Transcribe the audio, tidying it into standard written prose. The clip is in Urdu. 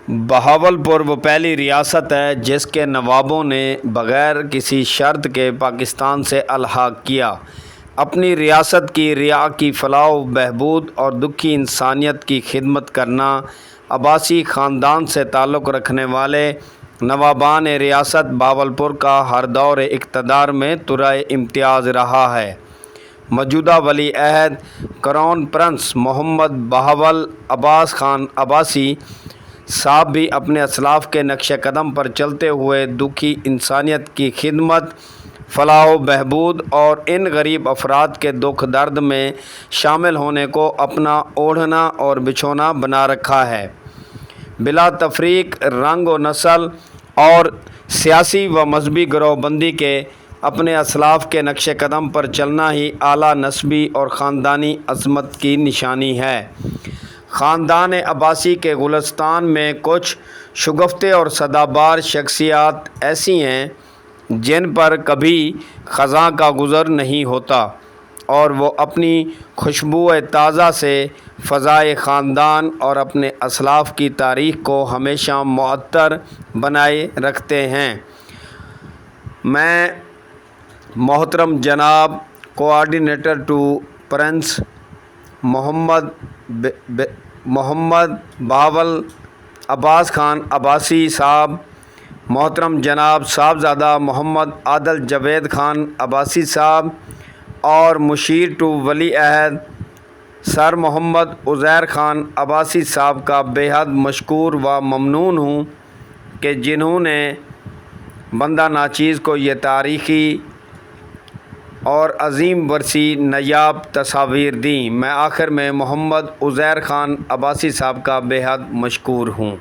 بہاولپور وہ پہلی ریاست ہے جس کے نوابوں نے بغیر کسی شرط کے پاکستان سے الحاق کیا۔ اپنی ریاست کی رعایا کی فلاح و بہبود اور دکھی انسانیت کی خدمت کرنا عباسی خاندان سے تعلق رکھنے والے نوابان ریاست بہاولپور کا ہر دور اقتدار میں طرح امتیاز رہا ہے۔ موجودہ ولی عہد کراؤن پرنس محمد بہاول عباس خان عباسی صاحب بھی اپنے اسلاف کے نقش قدم پر چلتے ہوئے دکھی انسانیت کی خدمت، فلاح و بہبود اور ان غریب افراد کے دکھ درد میں شامل ہونے کو اپنا اوڑھنا اور بچھونا بنا رکھا ہے۔ بلا تفریق رنگ و نسل اور سیاسی و مذہبی گروہ بندی کے اپنے اسلاف کے نقش قدم پر چلنا ہی اعلیٰ نسبی اور خاندانی عظمت کی نشانی ہے۔ خاندان عباسی کے گلستان میں کچھ شگفتے اور سدابار شخصیات ایسی ہیں جن پر کبھی خزاں کا گزر نہیں ہوتا اور وہ اپنی خوشبو تازہ سے فضائے خاندان اور اپنے اسلاف کی تاریخ کو ہمیشہ معطر بنائے رکھتے ہیں۔ میں محترم جناب کوآرڈینیٹر ٹو پرنس محمد بہاول عباس خان عباسی صاحب، محترم جناب صاحبزادہ محمد عادل جاوید خان عباسی صاحب اور مشیر ٹو ولی عہد سر محمد عزیر خان عباسی صاحب کا بے حد مشکور و ممنون ہوں کہ جنہوں نے بندہ ناچیز کو یہ تاریخی اور عظیم ورثی نایاب تصاویر دیں۔ میں آخر میں محمد عزیر خان عباسی صاحب کا بے حد مشکور ہوں۔